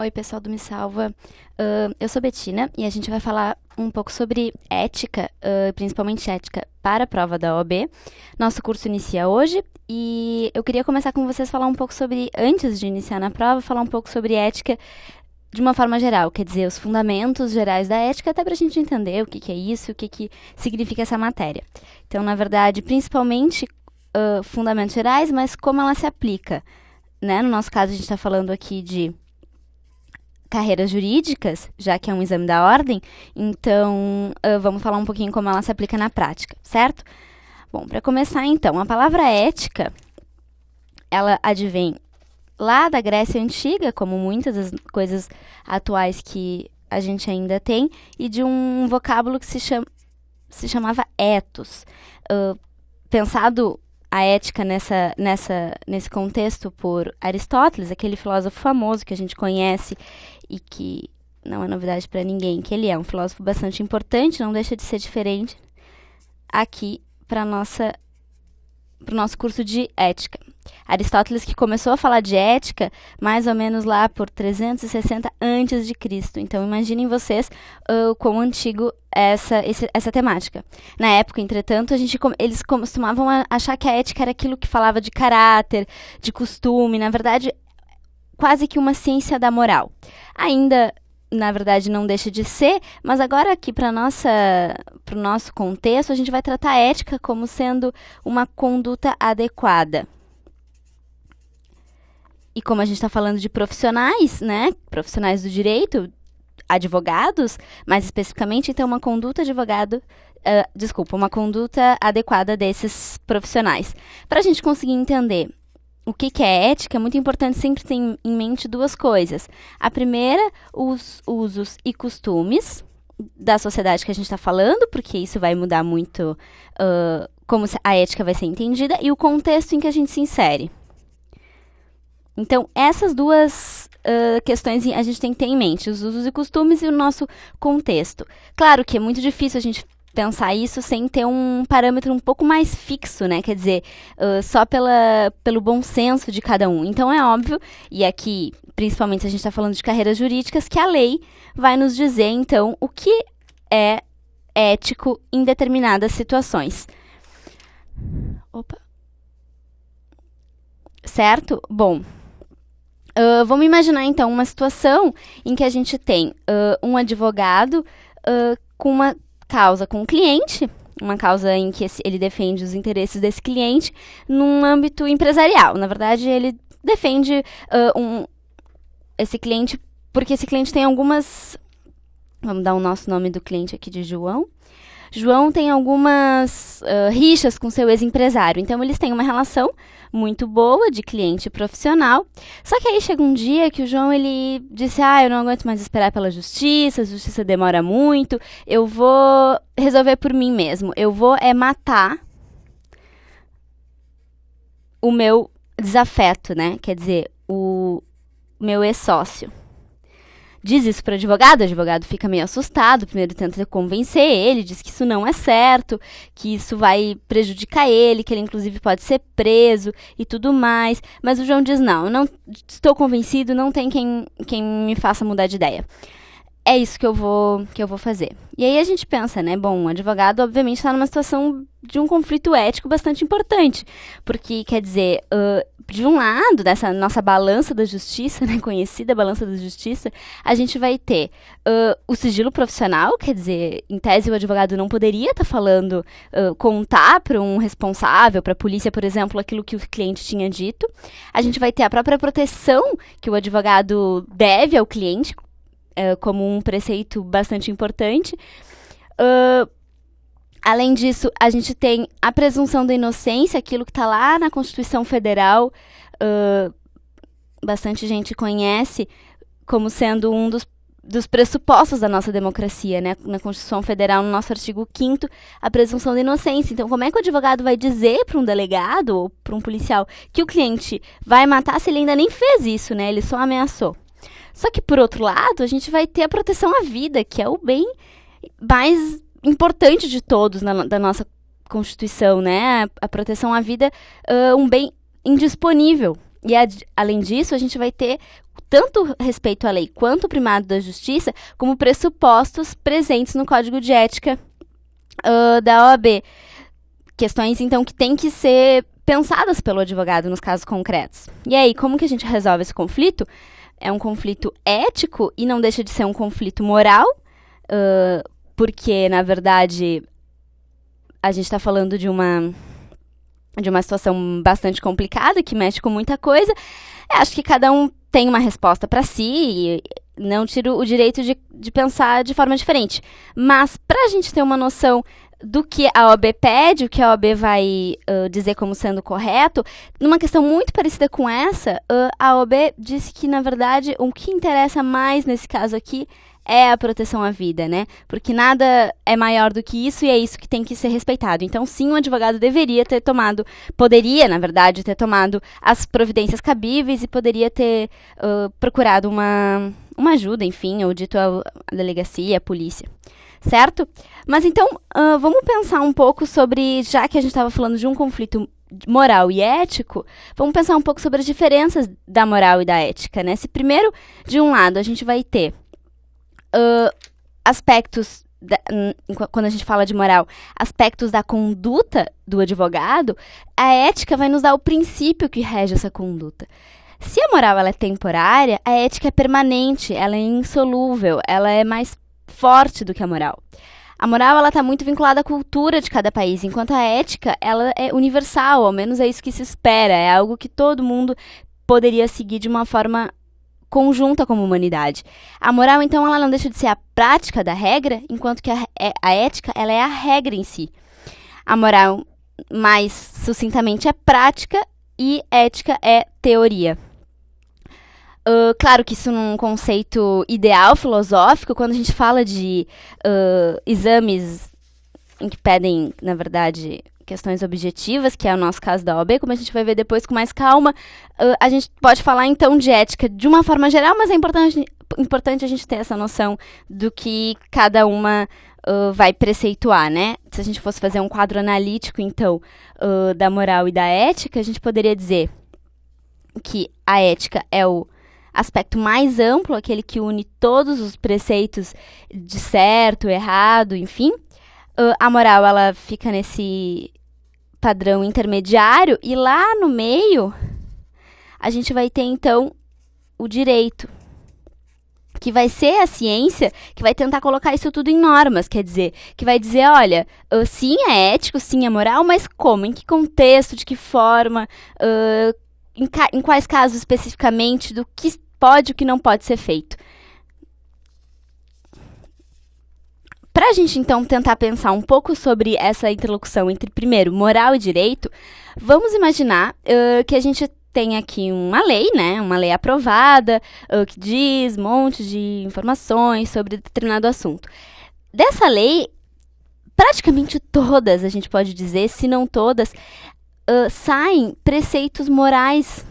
Oi, pessoal do Me Salva. Eu sou Betina e a gente vai falar um pouco sobre ética, principalmente ética para a prova da OAB. Nosso curso inicia hoje e eu queria começar com vocês falar um pouco sobre, antes de iniciar na prova, falar um pouco sobre ética de uma forma geral, quer dizer, os fundamentos gerais da ética, até para a gente entender o que é isso, o que significa essa matéria. Então, na verdade, principalmente fundamentos gerais, mas como ela se aplica, né? No nosso caso, a gente está falando aqui de carreiras jurídicas, já que é um exame da ordem, então vamos falar um pouquinho como ela se aplica na prática, certo? Bom, para começar então, a palavra ética, ela advém lá da Grécia Antiga, como muitas das coisas atuais que a gente ainda tem, e de um vocábulo que se chamava ethos. Pensado a ética nesse contexto por Aristóteles, aquele filósofo famoso que a gente conhece e que não é novidade para ninguém, que ele é um filósofo bastante importante, não deixa de ser diferente aqui para o nosso curso de ética. Aristóteles que começou a falar de ética mais ou menos lá por 360 a.C. Então, imaginem vocês quão antigo essa temática. Na época, entretanto, eles costumavam achar que a ética era aquilo que falava de caráter, de costume, na verdade, quase que uma ciência da moral. Ainda, na verdade, não deixa de ser, mas agora aqui para o nosso contexto, a gente vai tratar a ética como sendo uma conduta adequada. E como a gente está falando de profissionais, né? Profissionais do direito, advogados, mais especificamente, então uma conduta uma conduta adequada desses profissionais. Para a gente conseguir entender o que é ética, é muito importante sempre ter em mente duas coisas. A primeira, os usos e costumes da sociedade que a gente está falando, porque isso vai mudar muito como a ética vai ser entendida, e o contexto em que a gente se insere. Então, essas duas questões a gente tem que ter em mente, os usos e costumes e o nosso contexto. Claro que é muito difícil a gente pensar isso sem ter um parâmetro um pouco mais fixo, né? Quer dizer, só pelo bom senso de cada um. Então, é óbvio, e aqui, principalmente se a gente está falando de carreiras jurídicas, que a lei vai nos dizer, então, o que é ético em determinadas situações. Opa. Certo? Bom, vamos imaginar, então, uma situação em que a gente tem um advogado com uma causa com o cliente, uma causa em que ele defende os interesses desse cliente num âmbito empresarial. Na verdade, ele defende esse cliente porque esse cliente tem algumas... Vamos dar o nosso nome do cliente aqui de João. João tem algumas rixas com seu ex-empresário, então eles têm uma relação muito boa de cliente profissional. Só que aí chega um dia que o João ele disse: eu não aguento mais esperar pela justiça, a justiça demora muito, eu vou resolver por mim mesmo, eu vou matar o meu desafeto, né? Quer dizer, o meu ex-sócio. Diz isso para o advogado fica meio assustado, primeiro tenta convencer ele, diz que isso não é certo, que isso vai prejudicar ele, que ele inclusive pode ser preso e tudo mais, mas o João diz: não, eu não estou convencido, não tem quem me faça mudar de ideia. É isso que eu vou fazer. E aí a gente pensa, né? Bom, o advogado obviamente está numa situação de um conflito ético bastante importante, porque, quer dizer, de um lado, dessa nossa balança da justiça, né, conhecida balança da justiça, a gente vai ter o sigilo profissional, quer dizer, em tese o advogado não poderia estar falando, contar para um responsável, para a polícia, por exemplo, aquilo que o cliente tinha dito. A gente vai ter a própria proteção que o advogado deve ao cliente, como um preceito bastante importante. Além disso, a gente tem a presunção da inocência, aquilo que está lá na Constituição Federal, bastante gente conhece como sendo um dos pressupostos da nossa democracia, né? Na Constituição Federal, no nosso artigo 5º, a presunção da inocência. Então, como é que o advogado vai dizer para um delegado ou para um policial que o cliente vai matar se ele ainda nem fez isso, né? Ele só ameaçou. Só que, por outro lado, a gente vai ter a proteção à vida, que é o bem mais importante de todos da nossa Constituição, né? A proteção à vida, um bem indisponível. E, além disso, a gente vai ter tanto respeito à lei quanto o primado da justiça como pressupostos presentes no Código de Ética da OAB. Questões, então, que têm que ser pensadas pelo advogado nos casos concretos. E aí, como que a gente resolve esse conflito? É um conflito ético e não deixa de ser um conflito moral, porque, na verdade, a gente está falando de uma situação bastante complicada, que mexe com muita coisa. Acho que cada um tem uma resposta para si e não tiro o direito de pensar de forma diferente. Mas, para a gente ter uma noção do que a OAB pede, o que a OAB vai dizer como sendo correto, numa questão muito parecida com essa, a OAB disse que, na verdade, o que interessa mais nesse caso aqui é a proteção à vida, né? Porque nada é maior do que isso e é isso que tem que ser respeitado. Então, sim, o advogado poderia, na verdade, ter tomado as providências cabíveis e poderia ter procurado uma ajuda, enfim, ou dito à delegacia, à polícia. Certo? Mas então, vamos pensar um pouco sobre, já que a gente estava falando de um conflito moral e ético, vamos pensar um pouco sobre as diferenças da moral e da ética, né? Se primeiro, de um lado, a gente vai ter aspectos, quando a gente fala de moral, aspectos da conduta do advogado, a ética vai nos dar o princípio que rege essa conduta. Se a moral ela é temporária, a ética é permanente, ela é insolúvel, ela é mais forte do que a moral. A moral ela está muito vinculada à cultura de cada país, enquanto a ética ela é universal, ao menos é isso que se espera, é algo que todo mundo poderia seguir de uma forma conjunta como humanidade. A moral, então, ela não deixa de ser a prática da regra, enquanto que a ética ela é a regra em si. A moral, mais sucintamente, é prática e ética é teoria. Claro que isso num conceito ideal, filosófico, quando a gente fala de exames em que pedem, na verdade, questões objetivas, que é o nosso caso da OAB, como a gente vai ver depois com mais calma, a gente pode falar então de ética de uma forma geral, mas é importante a gente ter essa noção do que cada uma vai preceituar, né? Se a gente fosse fazer um quadro analítico, então, da moral e da ética, a gente poderia dizer que a ética é o aspecto mais amplo, aquele que une todos os preceitos de certo, errado, enfim. A moral, ela fica nesse padrão intermediário e lá no meio a gente vai ter, então, o direito, que vai ser a ciência que vai tentar colocar isso tudo em normas, quer dizer, que vai dizer, olha, sim é ético, sim é moral, mas como, em que contexto, de que forma, em quais casos especificamente, do que pode e o que não pode ser feito. Para a gente, então, tentar pensar um pouco sobre essa interlocução entre, primeiro, moral e direito, vamos imaginar que a gente tem aqui uma lei, né? Uma lei aprovada, que diz um monte de informações sobre determinado assunto. Dessa lei, praticamente todas, a gente pode dizer, se não todas, saem preceitos morais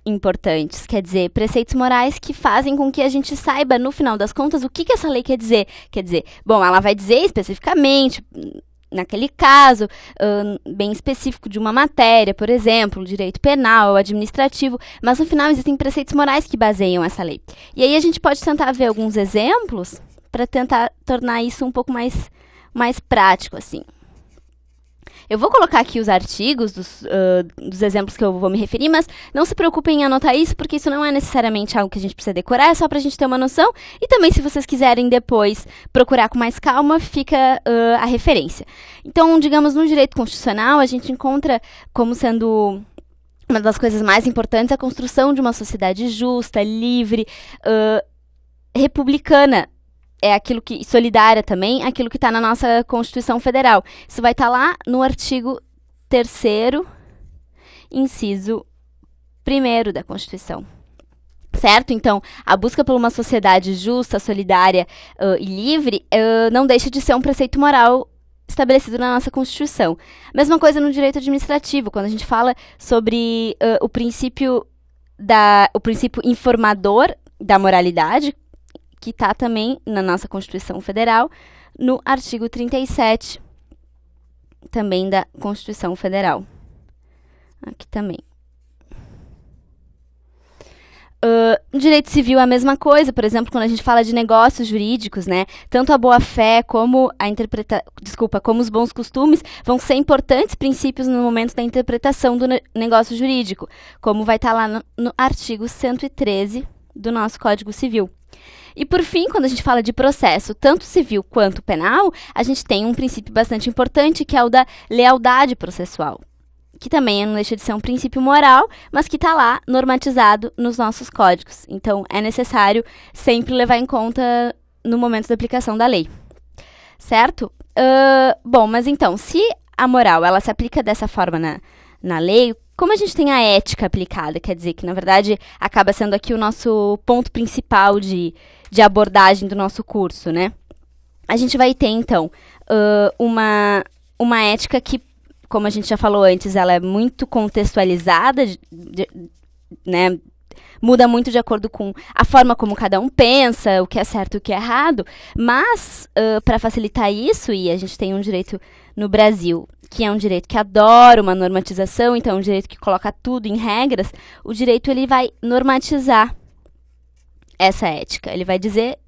importantes, quer dizer, preceitos morais que fazem com que a gente saiba, no final das contas, o que essa lei quer dizer. Quer dizer, bom, ela vai dizer especificamente, naquele caso, bem específico de uma matéria, por exemplo, direito penal, administrativo, mas no final existem preceitos morais que baseiam essa lei. E aí a gente pode tentar ver alguns exemplos para tentar tornar isso um pouco mais prático, assim. Eu vou colocar aqui os artigos dos exemplos que eu vou me referir, mas não se preocupem em anotar isso, porque isso não é necessariamente algo que a gente precisa decorar, é só para a gente ter uma noção. E também, se vocês quiserem depois procurar com mais calma, fica a referência. Então, digamos, no direito constitucional, a gente encontra como sendo uma das coisas mais importantes a construção de uma sociedade justa, livre, republicana. É aquilo que, solidária também, aquilo que está na nossa Constituição Federal. Isso vai estar lá no artigo 3º, inciso 1º da Constituição. Certo? Então, a busca por uma sociedade justa, solidária e livre não deixa de ser um preceito moral estabelecido na nossa Constituição. Mesma coisa no direito administrativo, quando a gente fala sobre o princípio informador da moralidade, que está também na nossa Constituição Federal, no artigo 37, também da Constituição Federal. Aqui também. No direito civil é a mesma coisa, por exemplo, quando a gente fala de negócios jurídicos, né? Tanto a boa-fé como como os bons costumes vão ser importantes princípios no momento da interpretação do negócio jurídico, como vai estar lá no artigo 113 do nosso Código Civil. E por fim, quando a gente fala de processo, tanto civil quanto penal, a gente tem um princípio bastante importante, que é o da lealdade processual, que também não deixa de ser um princípio moral, mas que está lá normatizado nos nossos códigos. Então, é necessário sempre levar em conta no momento da aplicação da lei. Certo? Bom, mas então, se a moral ela se aplica dessa forma na lei, como a gente tem a ética aplicada, quer dizer que, na verdade, acaba sendo aqui o nosso ponto principal de abordagem do nosso curso, né? A gente vai ter, então, uma ética que, como a gente já falou antes, ela é muito contextualizada, né? Muda muito de acordo com a forma como cada um pensa, o que é certo e o que é errado, mas, para facilitar isso, e a gente tem um direito no Brasil, que é um direito que adora uma normatização, então é um direito que coloca tudo em regras, o direito ele vai normatizar essa ética, ele vai dizer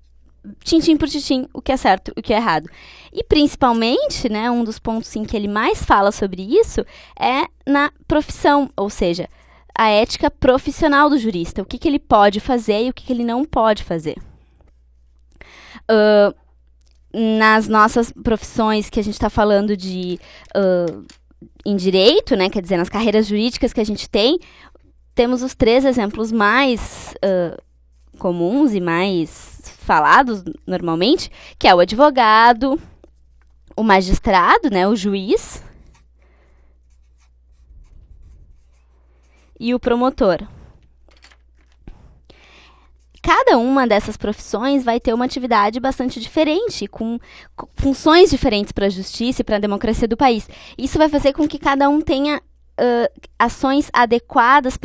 tintim por tintim o que é certo e o que é errado. E principalmente, né, um dos pontos em que ele mais fala sobre isso é na profissão, ou seja, a ética profissional do jurista, o que ele pode fazer e o que ele não pode fazer. Nas nossas profissões que a gente está falando em direito, né, quer dizer, nas carreiras jurídicas que a gente tem, temos os 3 exemplos mais comuns e mais falados normalmente, que é o advogado, o magistrado, né, o juiz, e o promotor. Cada uma dessas profissões vai ter uma atividade bastante diferente, com funções diferentes para a justiça e para a democracia do país. Isso vai fazer com que cada um tenha ações adequadas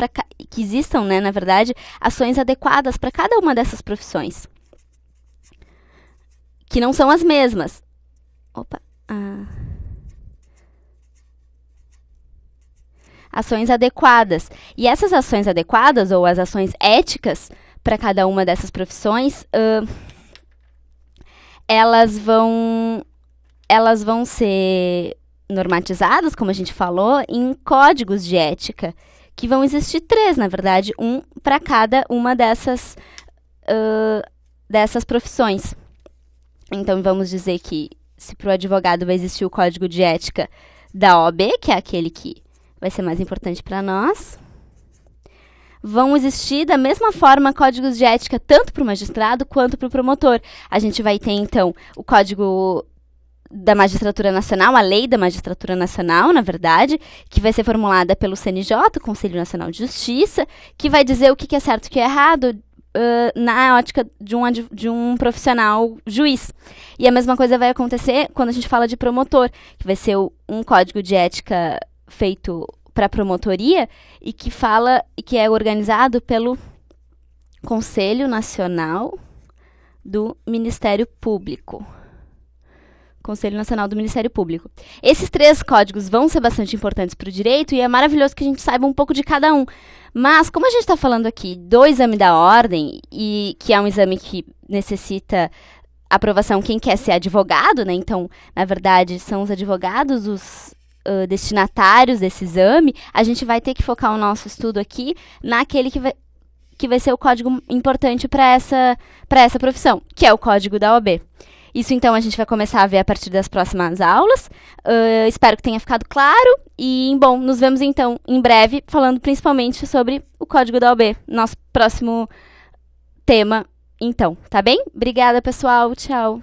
que existam, né, na verdade, ações adequadas para cada uma dessas profissões, que não são as mesmas. Ações adequadas. E essas ações adequadas, ou as ações éticas, para cada uma dessas profissões, elas vão ser normatizadas, como a gente falou, em códigos de ética, que vão existir 3, na verdade, um para cada uma dessas profissões. Então, vamos dizer que, se para o advogado vai existir o código de ética da OAB, que é aquele que vai ser mais importante para nós, vão existir da mesma forma códigos de ética tanto para o magistrado quanto para o promotor. A gente vai ter, então, o código da Magistratura Nacional, a lei da Magistratura Nacional, na verdade, que vai ser formulada pelo CNJ, Conselho Nacional de Justiça, que vai dizer o que é certo e o que é errado na ótica de um profissional juiz. E a mesma coisa vai acontecer quando a gente fala de promotor, que vai ser um código de ética feito para a promotoria e que é organizado pelo Conselho Nacional do Ministério Público. Conselho Nacional do Ministério Público. Esses 3 códigos vão ser bastante importantes para o direito e é maravilhoso que a gente saiba um pouco de cada um. Mas, como a gente está falando aqui do exame da ordem, e que é um exame que necessita aprovação quem quer ser advogado, né? Então, na verdade, são os advogados os destinatários desse exame, a gente vai ter que focar o nosso estudo aqui naquele que vai ser o código importante para essa profissão, que é o código da OAB. Isso, então, a gente vai começar a ver a partir das próximas aulas. Espero que tenha ficado claro. E, bom, nos vemos, então, em breve, falando principalmente sobre o código da OAB, nosso próximo tema, então, tá bem? Obrigada, pessoal. Tchau.